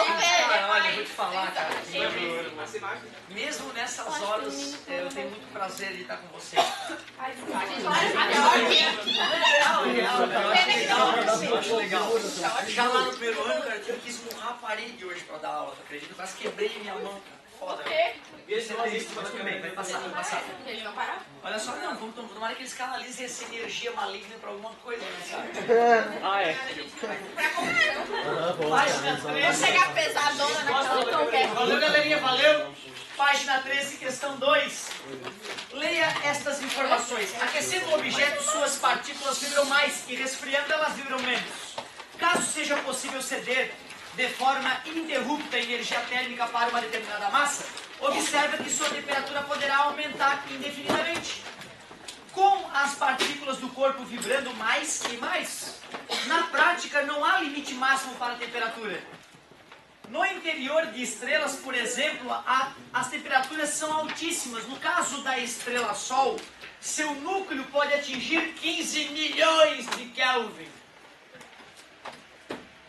Cara, olha, eu vou te falar, cara. Mesmo nessas horas, eu tenho muito prazer de estar com você. Eu acho legal. Já lá no primeiro ano, cara, eu quis murrar a parede hoje pra dar aula, tu acredita? Eu quase quebrei minha mão, cara. Foda. Mas tudo bem, vai passar, vai passar. Olha só, não, tomara que eles canalizem essa energia maligna pra alguma coisa, né, sabe? Página 13. Vou chegar pesadona naquela troquete. Valeu, galerinha, valeu. Página 13, questão 2. Leia estas informações. Aquecendo o objeto, suas partículas vibram mais e resfriando, elas vibram menos. Caso seja possível ceder de forma ininterrupta energia térmica para uma determinada massa, observa que sua temperatura poderá aumentar indefinidamente, com as partículas do corpo vibrando mais e mais. Na prática, não há limite máximo para a temperatura. No interior de estrelas, por exemplo, as temperaturas são altíssimas. No caso da estrela Sol, seu núcleo pode atingir 15 milhões de Kelvin.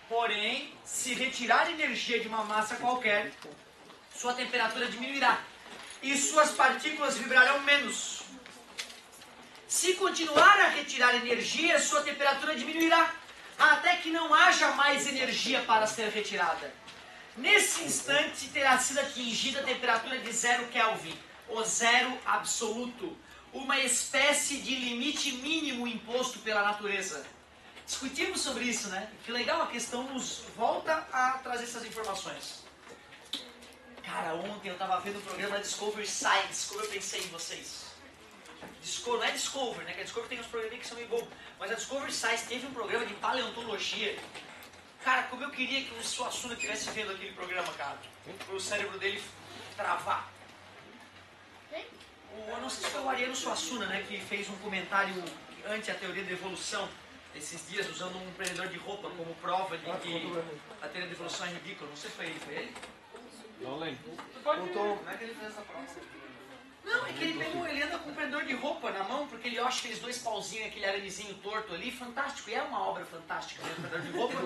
Porém, se retirar energia de uma massa qualquer, sua temperatura diminuirá e suas partículas vibrarão menos. Se continuar a retirar energia, sua temperatura diminuirá até que não haja mais energia para ser retirada. Nesse instante, terá sido atingida a temperatura de 0 Kelvin, o zero absoluto, uma espécie de limite mínimo imposto pela natureza. Discutimos sobre isso, né? Que legal, a questão nos volta a trazer essas informações. Cara, ontem eu tava vendo o programa Discovery Science, como eu pensei em vocês. Não é Discovery, né? Que a Discovery tem uns programas que são meio bobos. Mas a Discovery Science teve um programa de paleontologia. Cara, como eu queria que o Suassuna estivesse vendo aquele programa, cara. Para o cérebro dele travar. Eu não sei se foi o Ariano Suassuna, né? Que fez um comentário ante a teoria da evolução esses dias, usando um prendedor de roupa como prova de que a teoria da evolução é ridícula. Não sei se foi ele, foi ele? Não lembro. Como é que ele fez essa prova? Não, é que ele anda com um prendedor de roupa na mão, porque ele acha aqueles dois pauzinhos, aquele aramezinho torto ali, fantástico. E é uma obra fantástica, né? O prendedor de roupa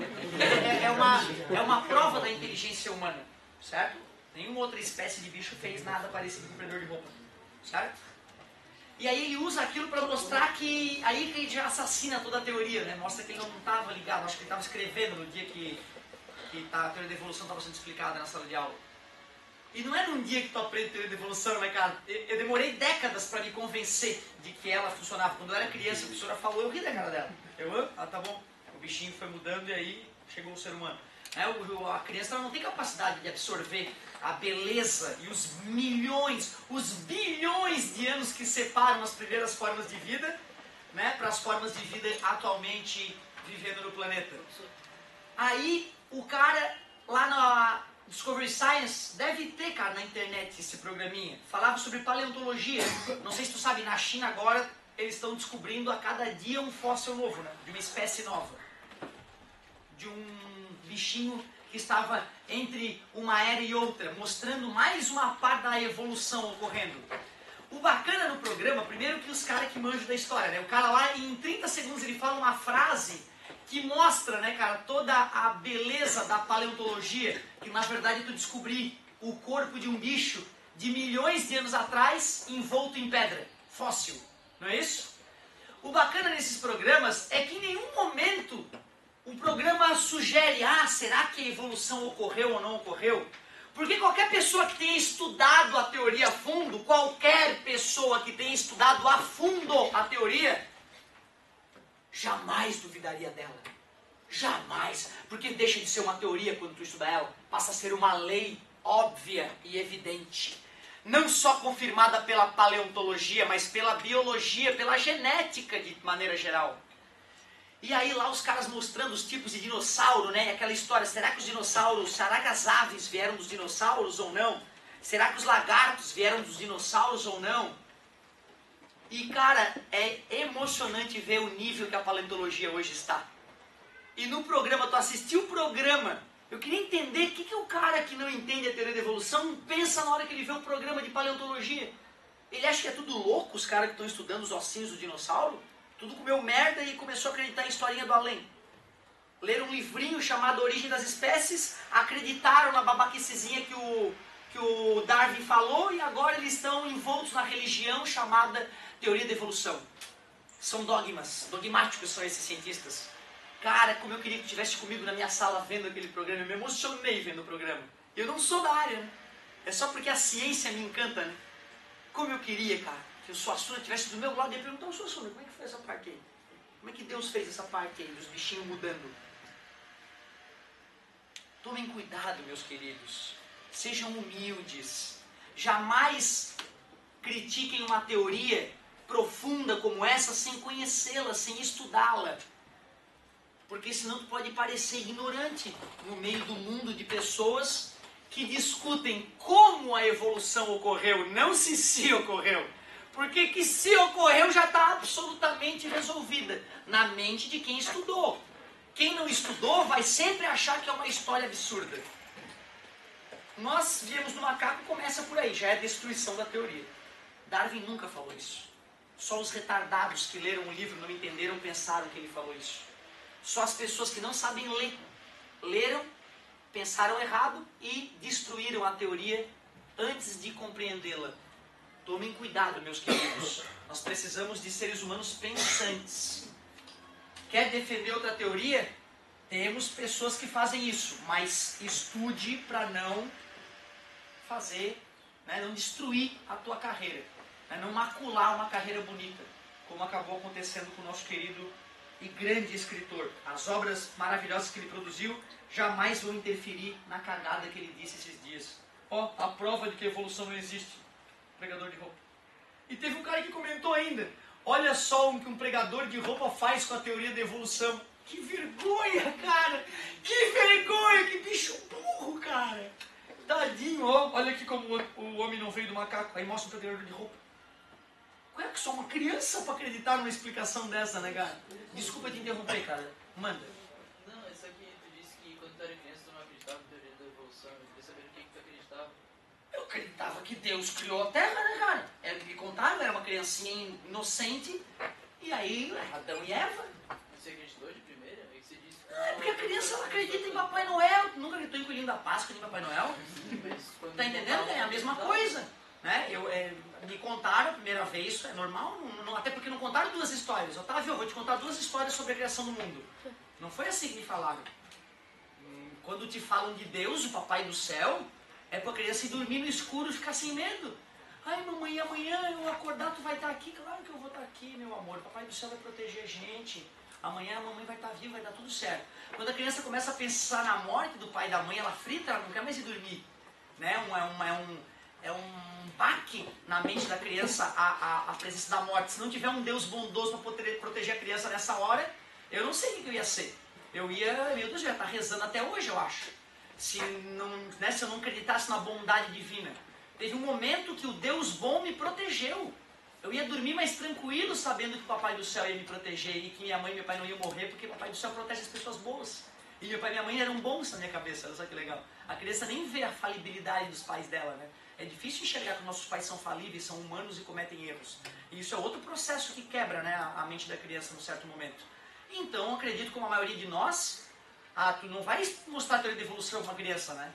é uma prova da inteligência humana, certo? Nenhuma outra espécie de bicho fez nada parecido com um prendedor de roupa, certo? E aí ele usa aquilo para mostrar que... Aí que ele já assassina toda a teoria, né? Mostra que ele não estava ligado, acho que ele estava escrevendo no dia que a teoria da evolução estava sendo explicada na sala de aula. E não é num dia que tu aprende teoria da evolução, mas cara, eu demorei décadas para me convencer de que ela funcionava. Quando eu era criança, a professora falou, eu ri da cara dela. Tá bom. O bichinho foi mudando e aí chegou o ser humano. A criança ela não tem capacidade de absorver a beleza e os milhões, os bilhões de anos que separam as primeiras formas de vida, né, para as formas de vida atualmente vivendo no planeta. Aí o cara lá na Discovery Science deve ter, cara, na internet esse programinha. Falava sobre paleontologia. Não sei se tu sabe, na China agora eles estão descobrindo a cada dia um fóssil novo, né, de uma espécie nova. De um bichinho que estava entre uma era e outra, mostrando mais uma parte da evolução ocorrendo. O bacana no programa, primeiro que os caras que manjam da história, né? O cara lá, em 30 segundos, ele fala uma frase que mostra, né, cara, toda a beleza da paleontologia, que na verdade tu descobrir o corpo de um bicho de milhões de anos atrás, envolto em pedra, fóssil, não é isso? O bacana nesses programas é que em nenhum momento o programa sugere, será que a evolução ocorreu ou não ocorreu? Porque qualquer pessoa que tenha estudado a teoria a fundo, qualquer pessoa que tenha estudado a fundo a teoria, jamais duvidaria dela. Jamais. Porque deixa de ser uma teoria quando tu estuda ela, passa a ser uma lei óbvia e evidente. Não só confirmada pela paleontologia, mas pela biologia, pela genética de maneira geral. E aí lá os caras mostrando os tipos de dinossauro, né? Aquela história, será que as aves vieram dos dinossauros ou não? Será que os lagartos vieram dos dinossauros ou não? E cara, é emocionante ver o nível que a paleontologia hoje está. E no programa, tu assistiu o programa, eu queria entender o que o cara que não entende a teoria da evolução pensa na hora que ele vê o programa de paleontologia. Ele acha que é tudo louco os caras que estão estudando os ossinhos do dinossauro? Tudo comeu merda e começou a acreditar em historinha do além. leram um livrinho chamado Origem das Espécies, acreditaram na babaquicezinha que o Darwin falou e agora eles estão envoltos na religião chamada teoria da evolução. São dogmáticos são esses cientistas. Cara, como eu queria que estivesse comigo na minha sala vendo aquele programa, eu me emocionei vendo o programa. Eu não sou da área, né? É só porque a ciência me encanta, né? Como eu queria, cara, que o Suassuna estivesse do meu lado e ia perguntar, Suassuna, como é que foi essa parte aí? Como é que Deus fez essa parte aí, dos bichinhos mudando? Tomem cuidado, meus queridos. Sejam humildes. Jamais critiquem uma teoria profunda como essa sem conhecê-la, sem estudá-la. Porque senão tu pode parecer ignorante no meio do mundo de pessoas que discutem como a evolução ocorreu, não se ocorreu. Porque que se ocorreu já está absolutamente resolvida na mente de quem estudou. Quem não estudou vai sempre achar que é uma história absurda. Nós viemos do macaco, começa por aí, já é a destruição da teoria. Darwin nunca falou isso. Só os retardados que leram o livro não entenderam, pensaram que ele falou isso. Só as pessoas que não sabem ler, leram, pensaram errado e destruíram a teoria antes de compreendê-la. Tomem cuidado, meus queridos. Nós precisamos de seres humanos pensantes. Quer defender outra teoria? Temos pessoas que fazem isso, mas estude para não fazer, né, não destruir a tua carreira, né, não macular uma carreira bonita, como acabou acontecendo com o nosso querido e grande escritor. As obras maravilhosas que ele produziu jamais vão interferir na cagada que ele disse esses dias. Ó, a prova de que a evolução não existe. Pregador de roupa. E teve um cara que comentou ainda, olha só o que um pregador de roupa faz com a teoria da evolução. Que vergonha, cara! Que vergonha! Que bicho burro, cara! Tadinho, ó. Olha aqui como o homem não veio do macaco. Aí mostra o pregador de roupa. Como é que sou uma criança para acreditar numa explicação dessa, né, cara? Desculpa te interromper, cara. Manda. Não, isso aqui, tu disse que quando tu era criança tu não acreditava na teoria da evolução. Eu queria saber o que tu acreditava. Eu acreditava que Deus criou a Terra, né, cara? Me contaram, eu era uma criancinha inocente. E aí, Adão e Eva. Você acreditou de primeira? É que você disse que... É porque a criança ela acredita em Papai Noel. Tu nunca acreditou em Coelhinho da Páscoa nem Papai Noel? Tá entendendo? É a mesma coisa. Né? Me contaram a primeira vez, isso é normal, até porque não contaram duas histórias. Otávio, eu vou te contar duas histórias sobre a criação do mundo. Não foi assim que me falaram. Quando te falam de Deus, o Papai do Céu, é para a criança ir dormir no escuro e ficar sem medo. Ai, mamãe, amanhã eu acordar, tu vai estar aqui? Claro que eu vou estar aqui, meu amor. O Papai do Céu vai proteger a gente. Amanhã a mamãe vai estar viva, vai dar tudo certo. Quando a criança começa a pensar na morte do pai e da mãe, ela frita, ela não quer mais ir dormir. Né? É um baque na mente da criança a presença da morte. Se não tiver um Deus bondoso para proteger a criança nessa hora, eu não sei o que eu ia ser. Meu Deus, eu ia estar rezando até hoje, eu acho. Se eu não acreditasse na bondade divina. Teve um momento que o Deus bom me protegeu. Eu ia dormir mais tranquilo sabendo que o Papai do Céu ia me proteger e que minha mãe e meu pai não iam morrer, porque o Papai do Céu protege as pessoas boas. E meu pai e minha mãe eram bons na minha cabeça, olha só que legal. A criança nem vê a falibilidade dos pais dela, né? É difícil enxergar que nossos pais são falíveis, são humanos e cometem erros. E isso é outro processo que quebra, né, a mente da criança num certo momento. Então, acredito que como a maioria de nós, tu não vai mostrar a teoria da evolução para uma criança, né?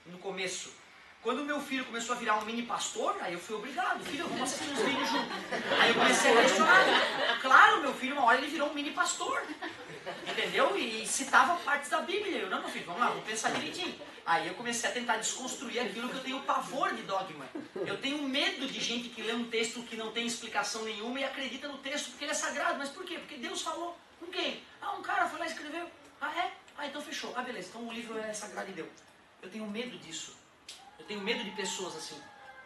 No começo. Quando o meu filho começou a virar um mini pastor, aí eu fui obrigado. Filho, vamos assistir uns vídeos juntos. Aí eu comecei a questionar. Claro, meu filho, uma hora ele virou um mini pastor. Entendeu? E citava partes da Bíblia. Eu, não, meu filho, vamos lá, vamos pensar direitinho. Aí eu comecei a tentar desconstruir aquilo que eu tenho pavor de dogma. Eu tenho medo de gente que lê um texto que não tem explicação nenhuma e acredita no texto porque ele é sagrado. Mas por quê? Porque Deus falou. Com quem? Um cara foi lá e escreveu. É? Então fechou. Beleza, então o livro é sagrado e deu. Eu tenho medo disso. Eu tenho medo de pessoas assim.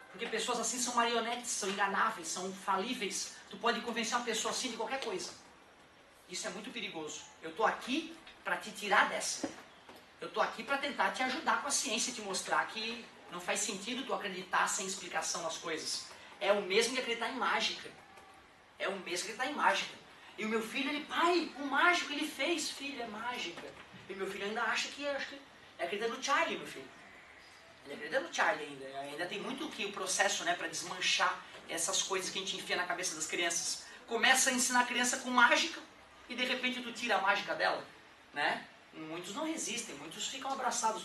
Porque pessoas assim são marionetes, são enganáveis, são falíveis. Tu pode convencer uma pessoa assim de qualquer coisa. Isso é muito perigoso. Eu estou aqui para te tirar dessa. Eu estou aqui para tentar te ajudar com a ciência e te mostrar que não faz sentido tu acreditar sem explicação nas coisas. É o mesmo que acreditar em mágica. É o mesmo que acreditar em mágica. E o meu filho, ele, pai, o mágico ele fez, filho, é mágica. E meu filho ainda acha que acredita no Charlie, meu filho. Ele acredita no Charlie ainda tem muito que o processo, né, para desmanchar essas coisas que a gente enfia na cabeça das crianças. Começa a ensinar a criança com mágica e de repente tu tira a mágica dela, né? Muitos não resistem, muitos ficam abraçados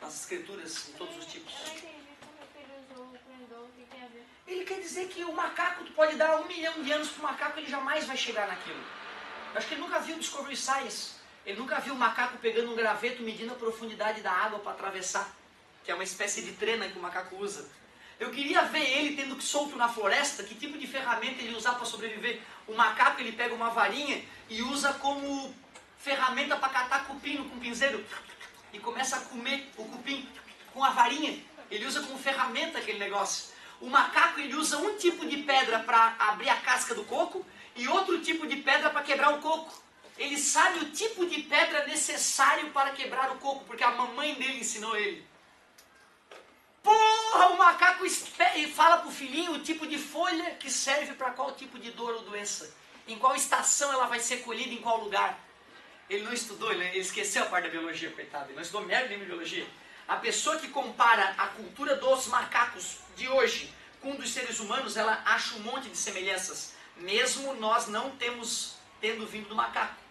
nas escrituras de todos os tipos. Eu não entendi como que ele usou o pendor, o que tem a ver? Ele quer dizer que o macaco, tu pode dar 1 milhão de anos pro macaco, ele jamais vai chegar naquilo. Eu acho que ele nunca viu Discovery Science. Ele nunca viu o macaco pegando um graveto, medindo a profundidade da água para atravessar, que é uma espécie de trena que o macaco usa. Eu queria ver ele tendo que solto na floresta, que tipo de ferramenta ele usar para sobreviver. O macaco, ele pega uma varinha e usa como ferramenta para catar cupim com pinzeiro e começa a comer o cupim com a varinha. Ele usa como ferramenta aquele negócio. O macaco, ele usa um tipo de pedra para abrir a casca do coco e outro tipo de pedra para quebrar o coco. Ele sabe o tipo de pedra necessário para quebrar o coco, porque a mamãe dele ensinou ele. Porra, o macaco fala pro filhinho o tipo de folha que serve para qual tipo de dor ou doença. Em qual estação ela vai ser colhida, em qual lugar. Ele não estudou, ele esqueceu a parte da biologia, coitado. Ele não estudou merda nenhuma de biologia. A pessoa que compara a cultura dos macacos de hoje com dos seres humanos, ela acha um monte de semelhanças. Mesmo nós não tendo vindo do macaco.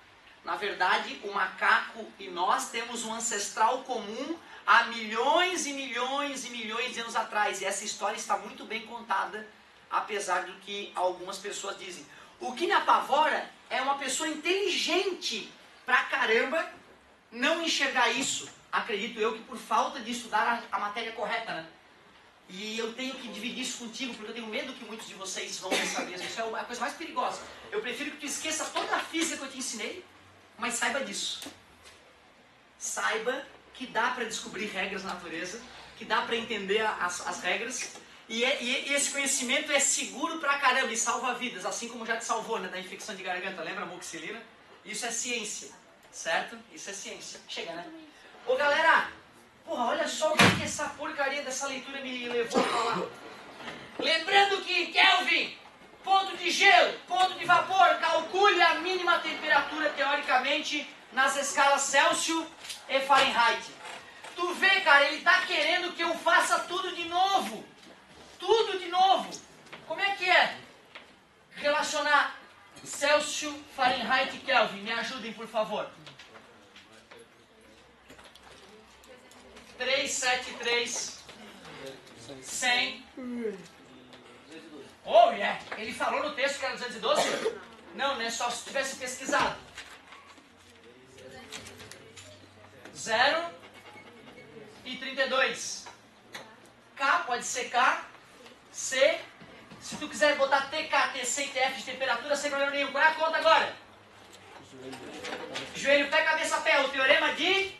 Na verdade, o macaco e nós temos um ancestral comum há milhões e milhões e milhões de anos atrás. E essa história está muito bem contada, apesar do que algumas pessoas dizem. O que me apavora é uma pessoa inteligente pra caramba não enxergar isso. Acredito eu que por falta de estudar a matéria correta, né? E eu tenho que dividir isso contigo, porque eu tenho medo que muitos de vocês vão pensar mesmo. Isso é a coisa mais perigosa. Eu prefiro que tu esqueça toda a física que eu te ensinei, mas saiba disso. Saiba que dá para descobrir regras na natureza, que dá para entender as regras, e esse conhecimento é seguro pra caramba e salva vidas, assim como já te salvou, né, da infecção de garganta, lembra a amoxicilina? Isso é ciência, certo? Isso é ciência. Chega, né? Ô galera, porra, olha só o que essa porcaria dessa leitura me levou a falar. Lembrando que, Kelvin, ponto de gelo, ponto de vapor, calcule a mínima temperatura teoricamente nas escalas Celsius e Fahrenheit. Tu vê, cara, ele tá querendo que eu faça tudo de novo. Tudo de novo. Como é que é? Relacionar Celsius, Fahrenheit e Kelvin. Me ajudem, por favor. 373 100. Oh, yeah. Ele falou no texto que era 212? Não, né? Só se tivesse pesquisado. 0 e 32. K pode ser K, C. Se tu quiser botar TK, TC e TF de temperatura, sem problema nenhum. Qual é a conta agora? Joelho, pé, cabeça, pé. O teorema de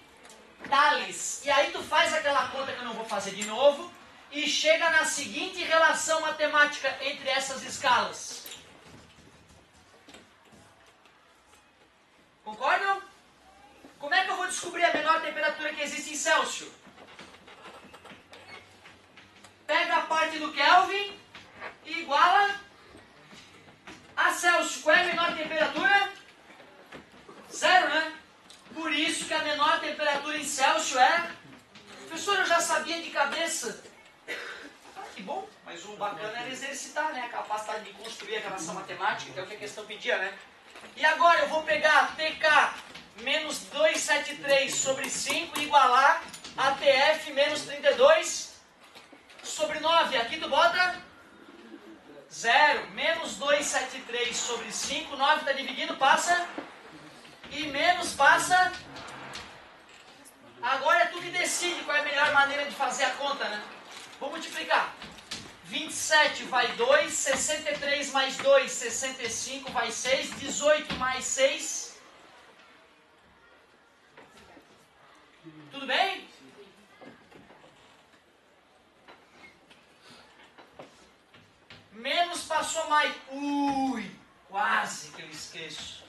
Thales. E aí tu faz aquela conta que eu não vou fazer de novo e chega na seguinte relação matemática entre essas escalas. Concordam? Como é que eu vou descobrir a menor temperatura que existe em Celsius? Pega a parte do Kelvin e iguala a Celsius. Qual é a menor temperatura? 0, né? Por isso que a menor temperatura em Celsius é... Professor, eu já sabia de cabeça. Ah, que bom, mas o bacana era exercitar, né? A capacidade de construir a relação matemática, que é o que a questão pedia, né? E agora eu vou pegar TK menos 273 sobre 5 e igualar a TF menos 32 sobre 9. Aqui tu bota 0. Menos 273 sobre 5. 9 está dividindo, passa. E menos passa. Agora tu que decide qual é a melhor maneira de fazer a conta, né? Vou multiplicar. 27 vai 2, 63 mais 2, 65 vai 6, 18 mais 6. Tudo bem? Menos passou mais. Ui, quase que eu esqueço.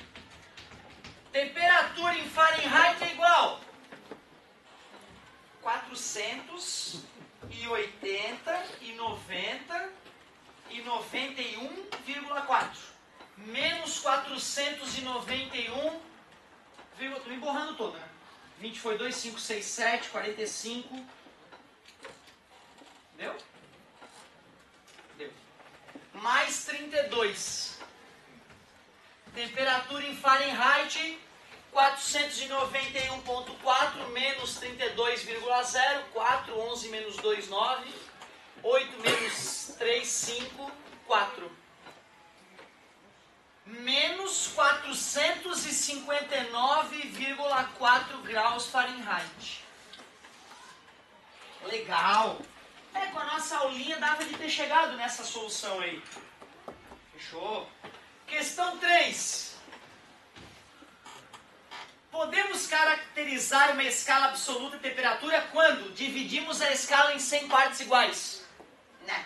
Temperatura em Fahrenheit é igual 480 e 90 e 91,4. Menos 491, estou me borrando todo, né? 20 foi 2, 5, 6, 7, 45. Deu? Deu. Mais 32. Temperatura em Fahrenheit 491.4 menos 32,0, 4, 11 menos 2, 9, 8 menos 3, 5, 4. Menos 459,4 graus Fahrenheit. Legal! Com a nossa aulinha dava de ter chegado nessa solução aí. Fechou? Questão 3. Podemos caracterizar uma escala absoluta de temperatura quando dividimos a escala em 100 partes iguais. Né?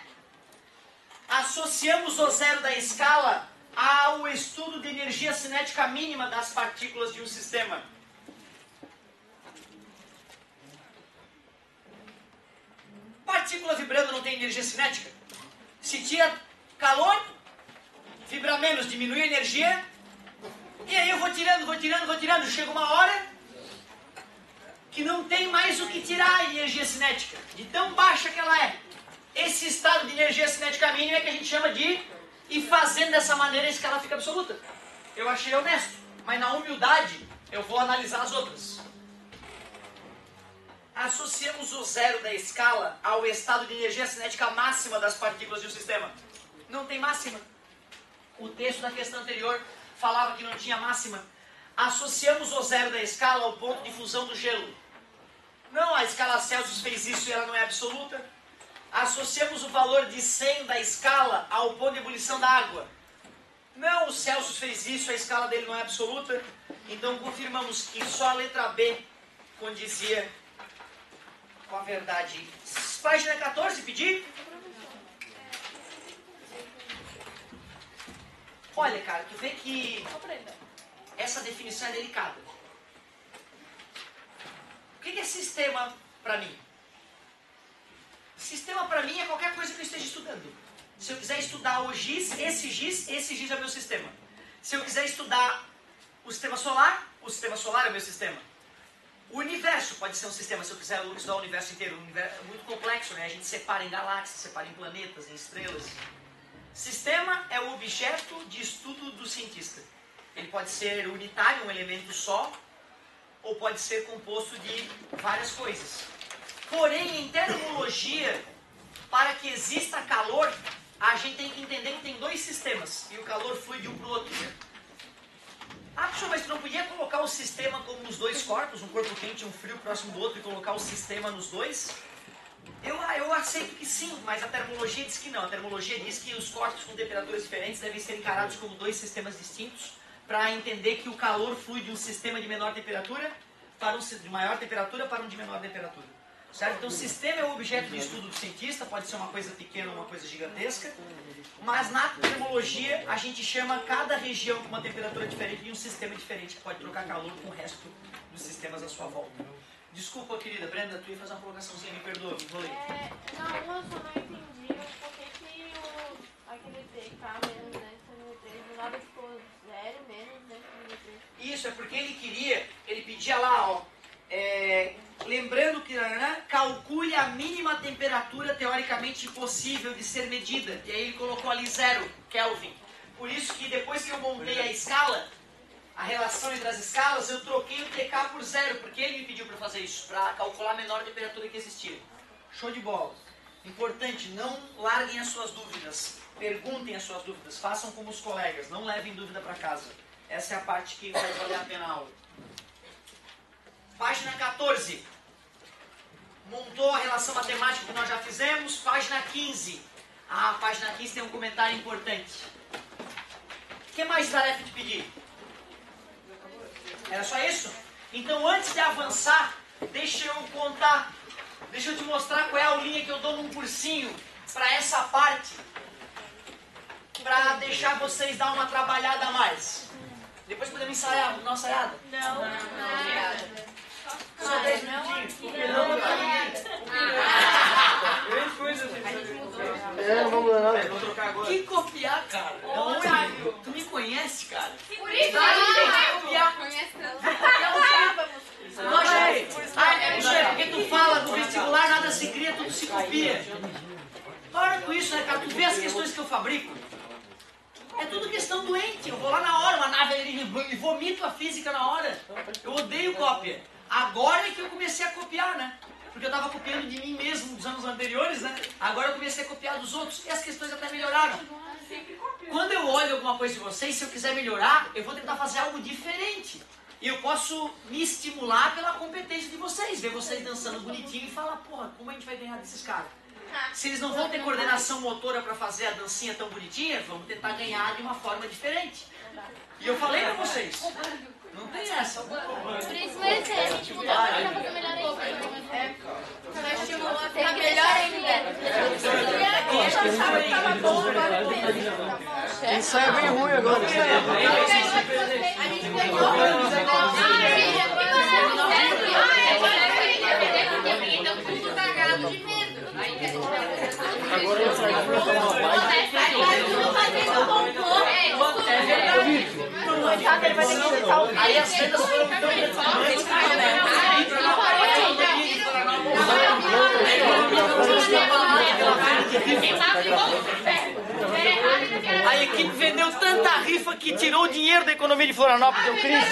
Associamos o zero da escala ao estudo de energia cinética mínima das partículas de um sistema. Partícula vibrando não tem energia cinética? Se tira calor, vibra menos, diminui a energia. E aí eu vou tirando. Chega uma hora que não tem mais o que tirar a energia cinética. De tão baixa que ela é. Esse estado de energia cinética mínima é que a gente chama de... E fazendo dessa maneira a escala fica absoluta. Eu achei honesto. Mas na humildade eu vou analisar as outras. Associamos o zero da escala ao estado de energia cinética máxima das partículas de um sistema. Não tem máxima. O texto da questão anterior falava que não tinha máxima. Associamos o zero da escala ao ponto de fusão do gelo. Não, a escala Celsius fez isso e ela não é absoluta. Associamos o valor de 100 da escala ao ponto de ebulição da água. Não, o Celsius fez isso, a escala dele não é absoluta. Então confirmamos que só a letra B condizia com a verdade. Página 14, pedi? Olha, cara, tu vê que essa definição é delicada. O que é sistema para mim? Sistema para mim é qualquer coisa que eu esteja estudando. Se eu quiser estudar o giz é o meu sistema. Se eu quiser estudar o sistema solar é o meu sistema. O universo pode ser um sistema, se eu quiser estudar o universo inteiro. O universo é muito complexo, né? A gente separa em galáxias, separa em planetas, em estrelas. Sistema é o objeto de estudo do cientista. Ele pode ser unitário, um elemento só, ou pode ser composto de várias coisas. Porém, em termologia, para que exista calor, a gente tem que entender que tem dois sistemas, e o calor flui de um para o outro. Ah, professor, mas tu não podia colocar o sistema como os dois corpos, um corpo quente e um frio próximo do outro, e colocar o sistema nos dois? Eu aceito que sim, mas a termologia diz que não. A termologia diz que os corpos com temperaturas diferentes devem ser encarados como dois sistemas distintos, para entender que o calor flui de um sistema de menor temperatura para um de maior temperatura para um de menor temperatura. Certo? Então o sistema é o objeto de estudo do cientista, pode ser uma coisa pequena ou uma coisa gigantesca, mas na termologia a gente chama cada região com uma temperatura diferente de um sistema diferente, que pode trocar calor com o resto dos sistemas à sua volta. Desculpa, querida Brenda, tu ia fazer uma colocaçãozinha, me perdoa, me enrolei. Não, eu só não entendi o porquê que aquele TK menos 10 do nada ficou 0 menos 10 Isso, é porque ele pedia lá, ó, lembrando que calcule a mínima temperatura teoricamente possível de ser medida. E aí ele colocou ali 0 Kelvin. Por isso que depois que eu montei a escala, a relação entre as escalas, eu troquei o TK por 0, porque ele me pediu para fazer isso, para calcular a menor temperatura que existia. Show de bola. Importante, não larguem as suas dúvidas, perguntem as suas dúvidas, façam como os colegas, não levem dúvida para casa. Essa é a parte que vai valer a pena a aula. Página 14. Montou a relação matemática que nós já fizemos. Página 15. Ah, a página 15 tem um comentário importante. O que mais tarefa te pedir? Era só isso? Então, antes de avançar, deixa eu te mostrar qual é a aulinha que eu dou num cursinho para essa parte, para deixar vocês dar uma trabalhada a mais. Depois podemos ensaiar, dar uma ensaiada? Não. Só 10 minutinhos. Não, vamos lá. Vou trocar agora. que copiar, cara? Tu me conhece, cara? Por isso Não, não tem que copiar. Porque tu fala no vestibular, nada se cria, tudo se copia. Para com isso, né, cara? Tu vê as questões que eu fabrico. É tudo questão doente. Eu vou lá na hora, uma nave e vomito a física na hora. Eu odeio cópia. Agora é que eu comecei a copiar, né? Porque eu estava copiando de mim mesmo dos anos anteriores, né? Agora eu comecei a copiar dos outros e as questões até melhoraram. Quando eu olho alguma coisa de vocês, se eu quiser melhorar, eu vou tentar fazer algo diferente. E eu posso me estimular pela competência de vocês. Ver vocês dançando bonitinho e falar, porra, como a gente vai ganhar desses caras? Se eles não vão ter coordenação motora para fazer a dancinha tão bonitinha, vamos tentar ganhar de uma forma diferente. E eu falei pra vocês, não tem essa. Por isso merecer, a gente mudou pra fazer melhor ainda. Só estimulou a ficar melhor ainda. Eu achava que tava bom, agora eu penso. Isso é bem ruim agora. A gente ganhou. Então tudo cagado de medo. Agora eu saio pra É verdade. Aí as vendas foram tão grandes a equipe vendeu tanta rifa que tirou o dinheiro da economia de Florianópolis, deu crise.